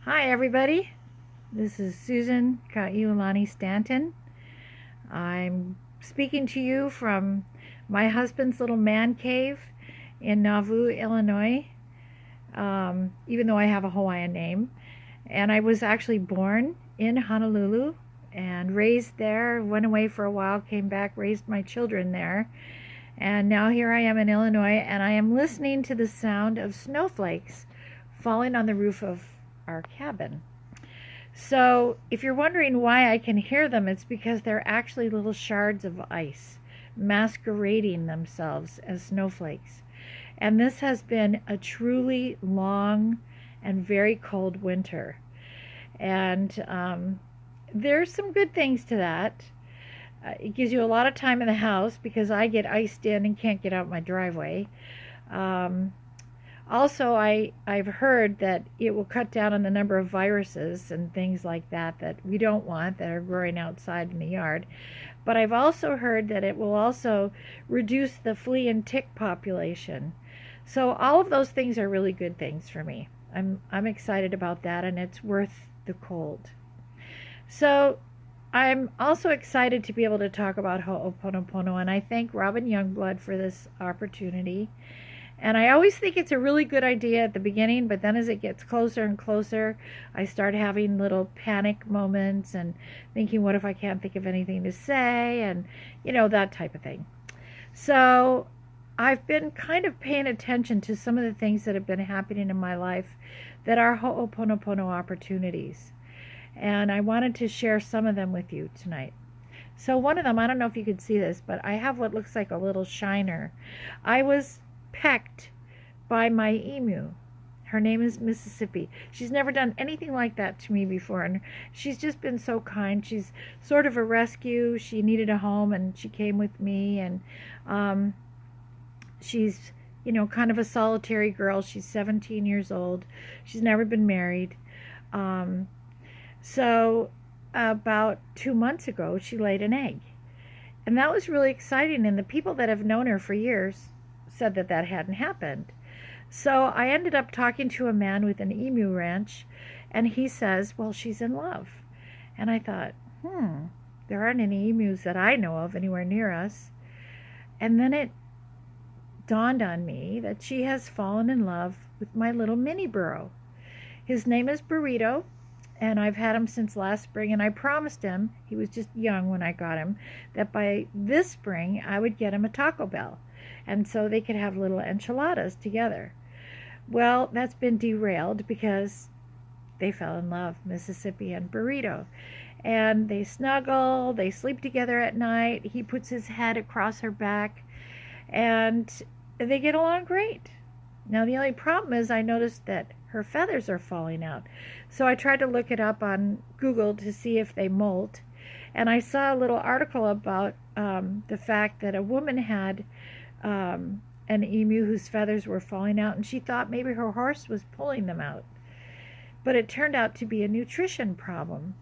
Hi, everybody. This is Susan Kaiulani Stanton. I'm speaking to you from my husband's little man cave in Nauvoo, Illinois, even though I have a Hawaiian name. And I was actually born in Honolulu and raised there, went away for a while, came back, raised my children there. And now here I am in Illinois, and I am listening to the sound of snowflakes falling on the roof of our cabin. So if you're wondering why I can hear them, it's because they're actually little shards of ice masquerading themselves as snowflakes. And this has been a truly long and very cold winter. And there's some good things to that. It gives you a lot of time in the house because I get iced in and can't get out my driveway. Also, I've heard that it will cut down on the number of viruses and things like that that we don't want that are growing outside in the yard. But I've also heard that it will also reduce the flea and tick population. So all of those things are really good things for me. I'm excited about that, and it's worth the cold. So I'm also excited to be able to talk about Ho'oponopono, and I thank Robin Youngblood for this opportunity. And I always think it's a really good idea at the beginning, but then as it gets closer and closer, I start having little panic moments and thinking, what if I can't think of anything to say? And, that type of thing. So I've been kind of paying attention to some of the things that have been happening in my life that are Ho'oponopono opportunities. And I wanted to share some of them with you tonight. So one of them, I don't know if you could see this, but I have what looks like a little shiner. I was pecked by my emu. Her name is Mississippi. She's never done anything like that to me before, and she's just been so kind. She's sort of a rescue. She needed a home, and she came with me, and she's, kind of a solitary girl. She's 17 years old. She's never been married. So about 2 months ago, she laid an egg, and that was really exciting, and the people that have known her for years said that that hadn't happened. So I ended up talking to a man with an emu ranch, and he says, well, she's in love. And I thought, there aren't any emus that I know of anywhere near us. And then it dawned on me that she has fallen in love with my little mini burro. His name is Burrito, and I've had him since last spring, and I promised him, he was just young when I got him, that by this spring I would get him a Taco Bell, and so they could have little enchiladas together. Well, that's been derailed because they fell in love, Mississippi and Burrito. And they snuggle, they sleep together at night. He puts his head across her back, and they get along great. Now, the only problem is I noticed that her feathers are falling out. So I tried to look it up on Google to see if they molt. And I saw a little article about the fact that a woman had an emu whose feathers were falling out, and she thought maybe her horse was pulling them out. But it turned out to be a nutrition problem.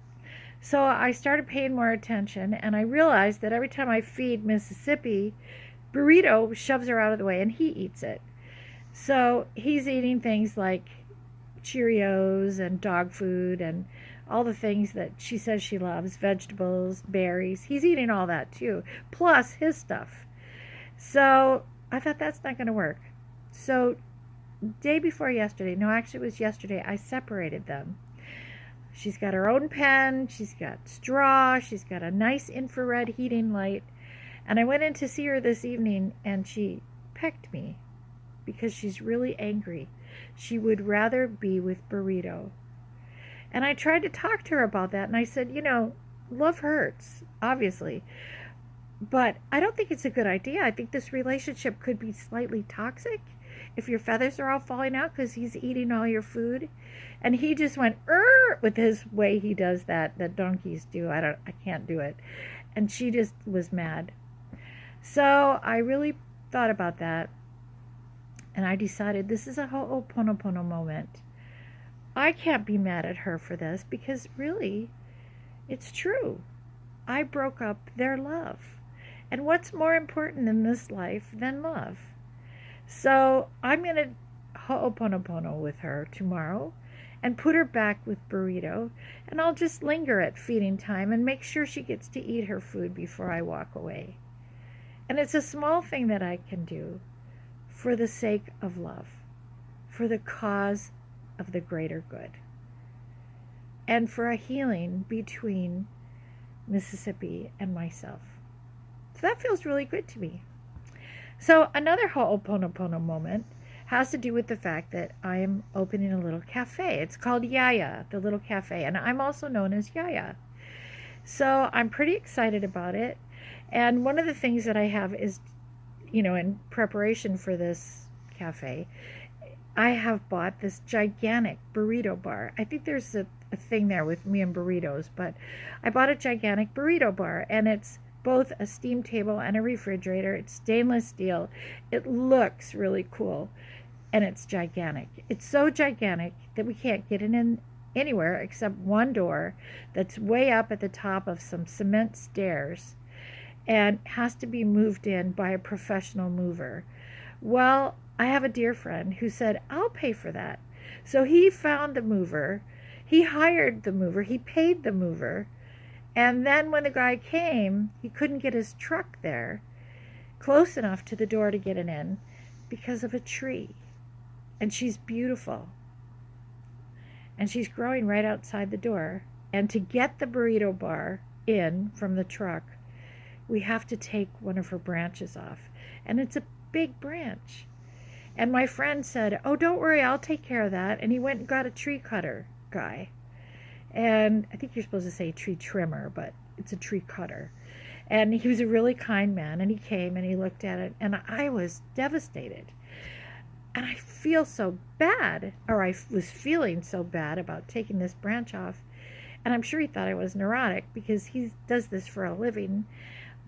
So I started paying more attention, and I realized that every time I feed Mississippi, Burrito shoves her out of the way, and he eats it. So he's eating things like Cheerios and dog food and all the things that she says she loves, vegetables, berries. He's eating all that too, plus his stuff. So I thought that's not going to work. So day before yesterday, no, actually it was yesterday, I separated them. She's got her own pen, she's got straw, she's got a nice infrared heating light. And I went in to see her this evening, and she pecked me because she's really angry. She would rather be with Burrito. And I tried to talk to her about that, and I said, love hurts, obviously. But I don't think it's a good idea. I think this relationship could be slightly toxic if your feathers are all falling out because he's eating all your food. And he just went, with his way he does that donkeys do. I can't do it. And she just was mad. So I really thought about that. And I decided this is a Ho'oponopono moment. I can't be mad at her for this because really, it's true. I broke up their love. And what's more important in this life than love? So I'm going to Ho'oponopono with her tomorrow and put her back with Burrito, and I'll just linger at feeding time and make sure she gets to eat her food before I walk away. And it's a small thing that I can do for the sake of love, for the cause of the greater good, and for a healing between Mississippi and myself. So that feels really good to me. So another Ho'oponopono moment has to do with the fact that I am opening a little cafe. It's called Yaya, the little cafe, and I'm also known as Yaya. So I'm pretty excited about it. And one of the things that I have is, in preparation for this cafe, I have bought this gigantic burrito bar. I think there's a thing there with me and burritos, but I bought a gigantic burrito bar, and it's both a steam table and a refrigerator. It's stainless steel. It looks really cool, and it's gigantic. It's so gigantic that we can't get it in anywhere except one door that's way up at the top of some cement stairs and has to be moved in by a professional mover. Well, I have a dear friend who said, I'll pay for that. So he found the mover, he hired the mover, he paid the mover, and then when the guy came, he couldn't get his truck there close enough to the door to get it in because of a tree. And she's beautiful. And she's growing right outside the door. And to get the burrito bar in from the truck, we have to take one of her branches off. And it's a big branch. And my friend said, oh, don't worry, I'll take care of that. And he went and got a tree cutter guy. And I think you're supposed to say tree trimmer, but it's a tree cutter. And he was a really kind man. And he came and he looked at it. And I was devastated. And I feel so bad, or I was feeling so bad about taking this branch off. And I'm sure he thought I was neurotic because he does this for a living.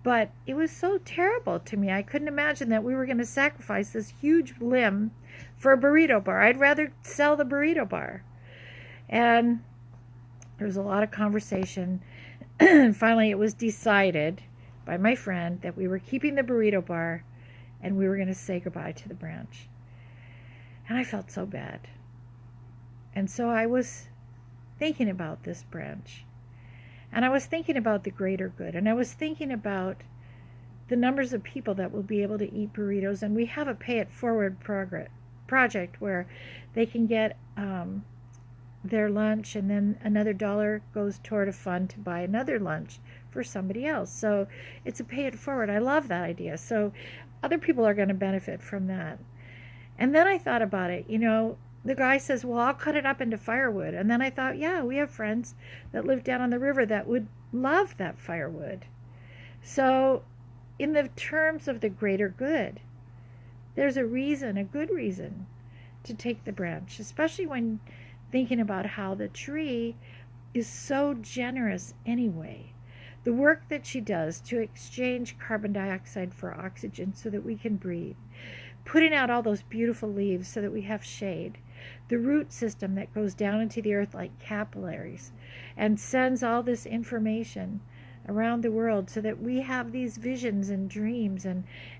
But it was so terrible to me. I couldn't imagine that we were going to sacrifice this huge limb for a burrito bar. I'd rather sell the burrito bar. And there was a lot of conversation. And finally it was decided by my friend that we were keeping the burrito bar and we were going to say goodbye to the branch. And I felt so bad. And so I was thinking about this branch. And I was thinking about the greater good. And I was thinking about the numbers of people that will be able to eat burritos. And we have a pay it forward project where they can get their lunch, and then another dollar goes toward a fund to buy another lunch for somebody else. So it's a pay it forward. I love that idea. So other people are going to benefit from that. And then I thought about it. The guy says, well, I'll cut it up into firewood. And then I thought, yeah, we have friends that live down on the river that would love that firewood. So in the terms of the greater good, there's a reason, a good reason, to take the branch, especially when thinking about how the tree is so generous anyway. The work that she does to exchange carbon dioxide for oxygen so that we can breathe, putting out all those beautiful leaves so that we have shade, the root system that goes down into the earth like capillaries and sends all this information around the world so that we have these visions and dreams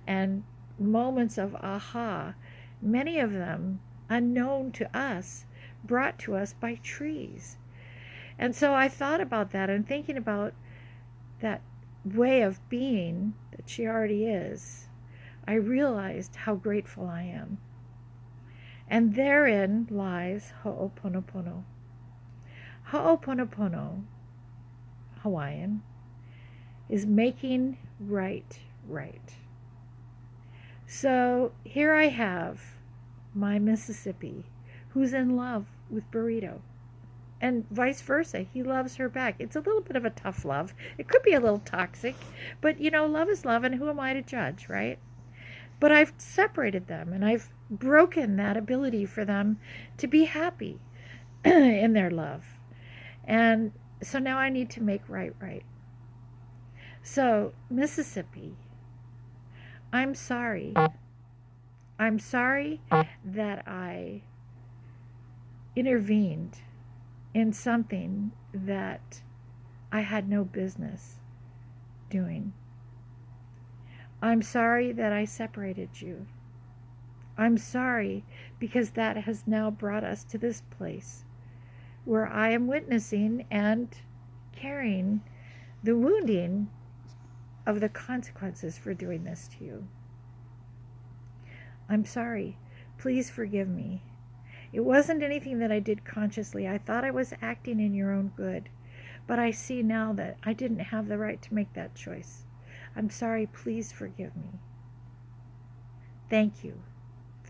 and moments of aha, many of them unknown to us, brought to us by trees. And so I thought about that and thinking about that way of being that she already is, I realized how grateful I am. And therein lies Ho'oponopono. Ho'oponopono, Hawaiian, is making right. So here I have my Mississippi, who's in love with burrito. And vice versa, he loves her back. It's a little bit of a tough love. It could be a little toxic, but love is love, and who am I to judge, right? But I've separated them, and I've broken that ability for them to be happy in their love. And so now I need to make right. So, Mississippi, I'm sorry. I'm sorry that I intervened in something that I had no business doing. I'm sorry that I separated you. I'm sorry because that has now brought us to this place where I am witnessing and carrying the wounding of the consequences for doing this to you. I'm sorry. Please forgive me. It wasn't anything that I did consciously. I thought I was acting in your own good, but I see now that I didn't have the right to make that choice. I'm sorry. Please forgive me. Thank you.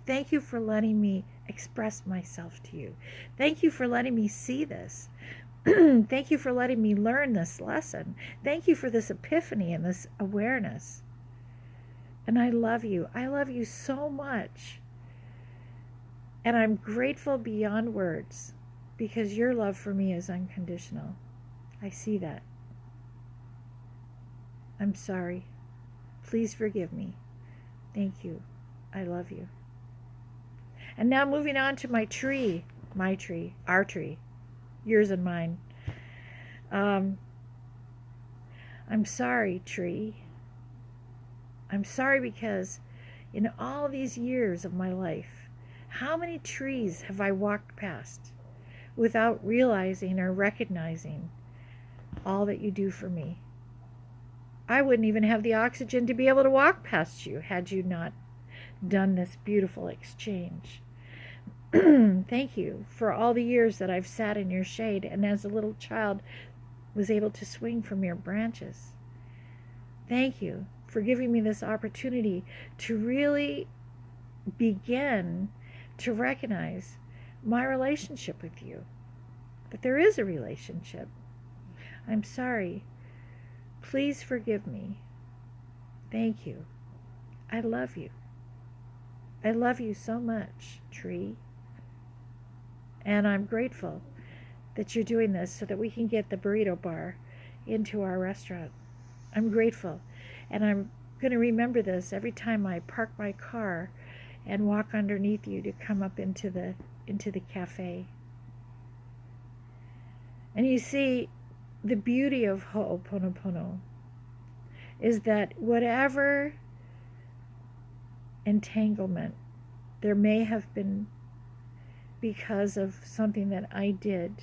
Thank you for letting me express myself to you. Thank you for letting me see this. Thank you for letting me learn this lesson. Thank you for this epiphany and this awareness. And I love you. I love you so much. And I'm grateful beyond words because your love for me is unconditional. I see that. I'm sorry. Please forgive me. Thank you. I love you. And now moving on to my tree, our tree, yours and mine. I'm sorry, tree. I'm sorry because in all these years of my life, how many trees have I walked past without realizing or recognizing all that you do for me? I wouldn't even have the oxygen to be able to walk past you had you not done this beautiful exchange. Thank you for all the years that I've sat in your shade and as a little child was able to swing from your branches. Thank you for giving me this opportunity to really begin to recognize my relationship with you, that there is a relationship. I'm sorry. Please forgive me. Thank you. I love you. I love you so much, tree. And I'm grateful that you're doing this so that we can get the burrito bar into our restaurant. I'm grateful. And I'm going to remember this every time I park my car and walk underneath you to come up into the cafe. And you see, the beauty of Ho'oponopono is that whatever entanglement there may have been because of something that I did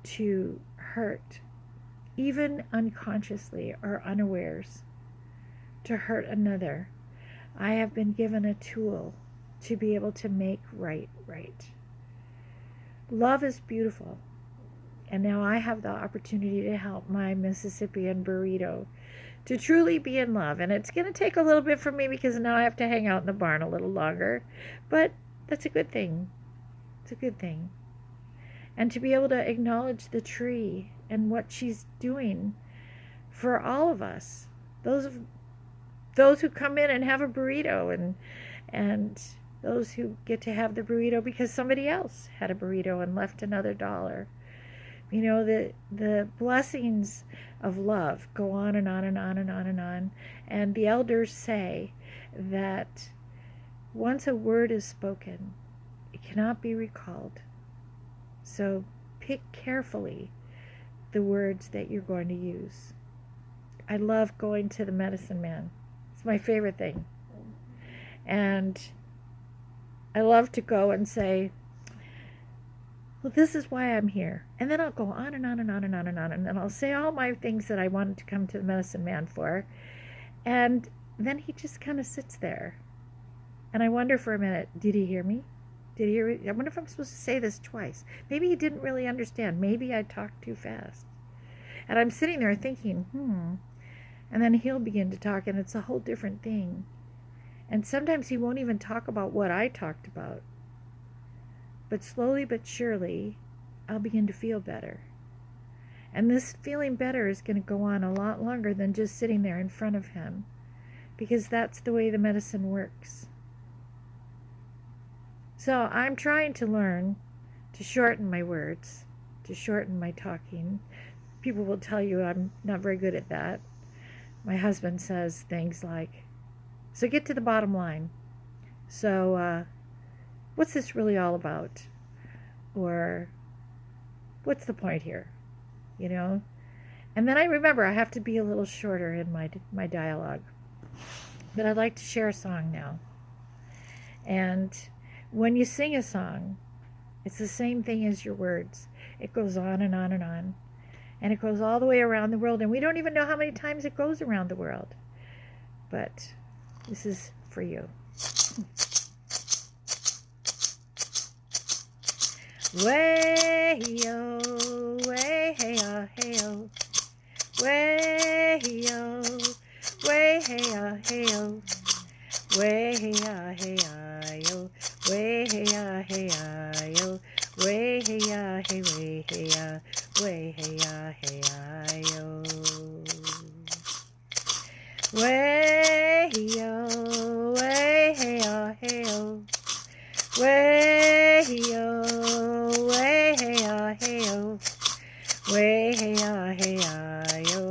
to hurt, even unconsciously or unawares, to hurt another, I have been given a tool to be able to make right. Love is beautiful. And now I have the opportunity to help my Mississippian burrito to truly be in love. And it's going to take a little bit for me because now I have to hang out in the barn a little longer. But that's a good thing. It's a good thing. And to be able to acknowledge the tree and what she's doing for all of us. Those who come in and have a burrito and those who get to have the burrito because somebody else had a burrito and left another dollar. You know, the blessings of love go on and on and on and on and on. And the elders say that once a word is spoken, it cannot be recalled. So pick carefully the words that you're going to use. I love going to the medicine man. It's my favorite thing. And I love to go and say, well, this is why I'm here. And then I'll go on and on and on and on and on. And then I'll say all my things that I wanted to come to the medicine man for. And then he just kind of sits there. And I wonder for a minute, did he hear me? Did he hear me? I wonder if I'm supposed to say this twice. Maybe he didn't really understand. Maybe I talked too fast. And I'm sitting there thinking, And then he'll begin to talk, and it's a whole different thing. And sometimes he won't even talk about what I talked about. But slowly but surely, I'll begin to feel better. And this feeling better is going to go on a lot longer than just sitting there in front of him, because that's the way the medicine works. So I'm trying to learn to shorten my words, to shorten my talking. People will tell you I'm not very good at that. My husband says things like, so get to the bottom line. So, what's this really all about? Or, what's the point here? You know? And then I remember I have to be a little shorter in my dialogue. But I'd like to share a song now. And when you sing a song, It's the same thing as your words. It goes on and on and on. And it goes all the way around the world. And we don't even know how many times it goes around the world. But this is for you. Way-yo, way-hey-ya, hey-yo. Way-yo, way-hey-ya, hey-yo. Way-hey-ya, hey-ya-yo. Way-hey-ya, hey-ya-yo. Way-hey-ya, hey, way-hey-ya. Way-hey-ya, hey-ya-yo. Way-yo, way-hey-ya, hey-yo. Way-yo, way-hey-ya, hey-yo. Way-hey-ya, hey-ya-yo.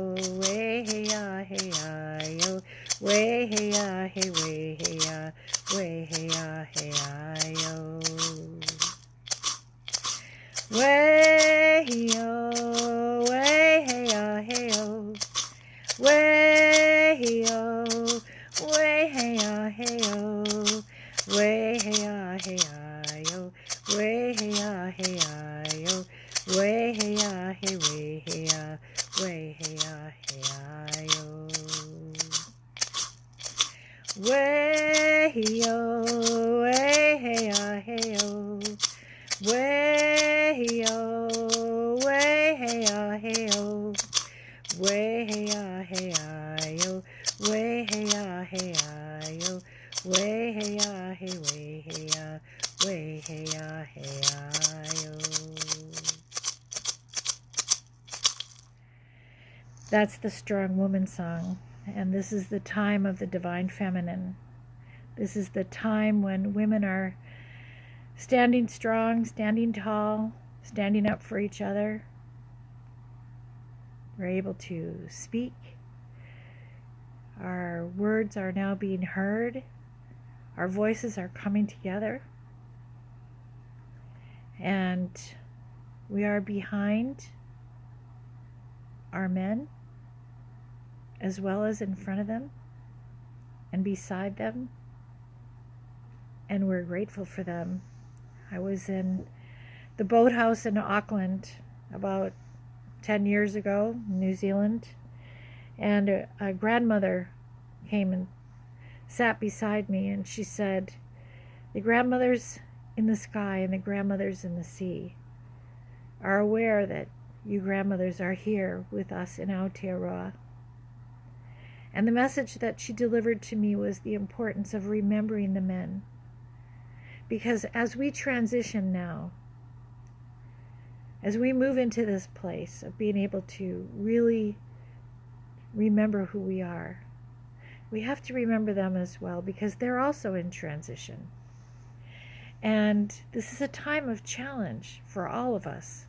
Way-hey-ya, hey-ya-yo. Way-hey-ya, hey, way-hey-ya. Way-hey-ya, hey-ya-yo. Way-yo, way-hey-ya, hey-yo. Way-yo, way-hey-ya, hey-yo. Way-hey-ya, hey-ya-yo. Way-hey-ya, hey-ya-yo. Way-hey-ya, hey, way-hey-ya. Way-hey-ya, hey-ya-yo. Way-yo, way-hey-ya, hey-yo. Way-yo, way-hey-ya, hey-yo. Way-hey-ya, hey-ya-yo. Way-hey-ya, hey-ya-yo. Way-hey-ya, hey, way-hey-ya. Way-hey-ya, hey-ya-yo. That's the Strong Woman song. And this is the time of the Divine Feminine. This is the time when women are standing strong, standing tall, standing up for each other. We're able to speak. Our words are now being heard. Our voices are coming together. And we are behind our men, as well as in front of them and beside them. And we're grateful for them. I was in the boathouse in Auckland about 10 years ago, in New Zealand, and a grandmother came and sat beside me, and she said, the grandmothers in the sky and the grandmothers in the sea are aware that you grandmothers are here with us in Aotearoa. And the message that she delivered to me was the importance of remembering the men. Because as we transition now, as we move into this place of being able to really remember who we are, we have to remember them as well, because they're also in transition. And this is a time of challenge for all of us.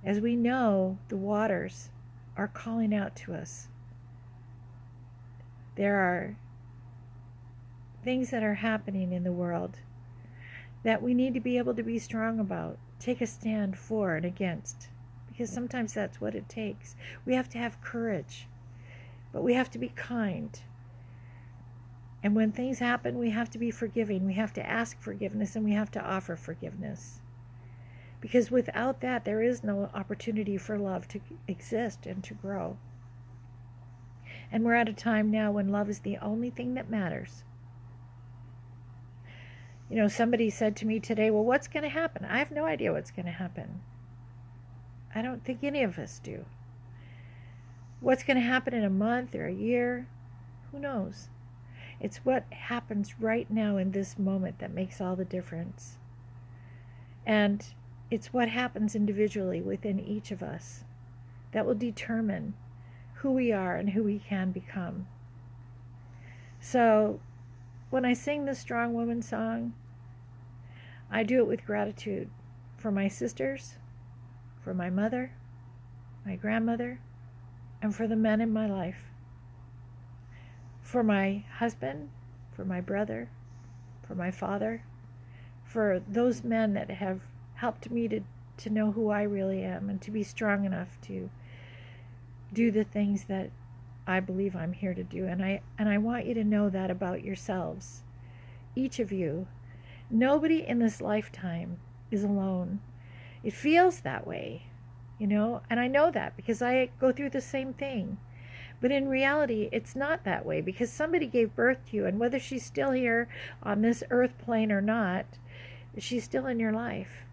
As we know, the waters are calling out to us. There are things that are happening in the world that we need to be able to be strong about, take a stand for and against, because sometimes that's what it takes. We have to have courage, but we have to be kind. And when things happen, we have to be forgiving. We have to ask forgiveness, and we have to offer forgiveness. Because without that, there is no opportunity for love to exist and to grow. And we're at a time now when love is the only thing that matters. You know, somebody said to me today, well, what's going to happen? I have no idea what's going to happen. I don't think any of us do. What's going to happen in a month or a year? Who knows? It's what happens right now in this moment that makes all the difference. And it's what happens individually within each of us that will determine who we are and who we can become. So when I sing the Strong Woman song, I do it with gratitude for my sisters, for my mother, my grandmother, and for the men in my life. For my husband, for my brother, for my father, for those men that have helped me to know who I really am and to be strong enough to do the things that I believe I'm here to do. And I want you to know that about yourselves. Each of you. Nobody in this lifetime is alone. It feels that way, and I know that because I go through the same thing. But in reality, it's not that way because somebody gave birth to you, and whether she's still here on this earth plane or not, she's still in your life.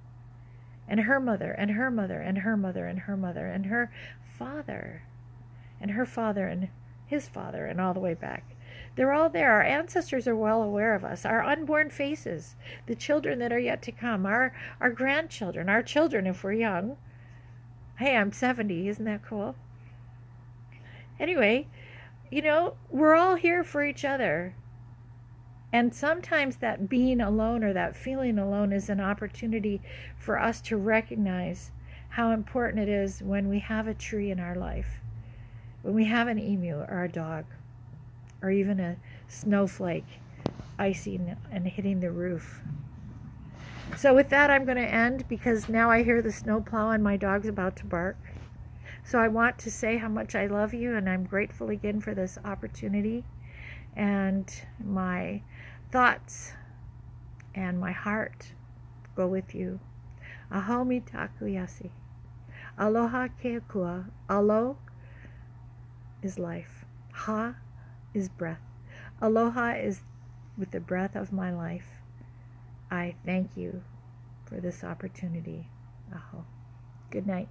And her mother, and her mother, and her mother, and her mother, and her father, and her father, and his father, and all the way back. They're all there. Our ancestors are well aware of us. Our unborn faces, the children that are yet to come, our grandchildren, our children if we're young. Hey, I'm 70. Isn't that cool? Anyway, we're all here for each other. And sometimes that being alone or that feeling alone is an opportunity for us to recognize how important it is when we have a tree in our life, when we have an emu or a dog, or even a snowflake icing and hitting the roof. So with that, I'm going to end because now I hear the snowplow and my dog's about to bark. So I want to say how much I love you, and I'm grateful again for this opportunity. And my thoughts and my heart go with you. Aho mitaku yasi. Aloha keakua. Alo is life. Ha is breath. Aloha is with the breath of my life. I thank you for this opportunity. Aho. Good night.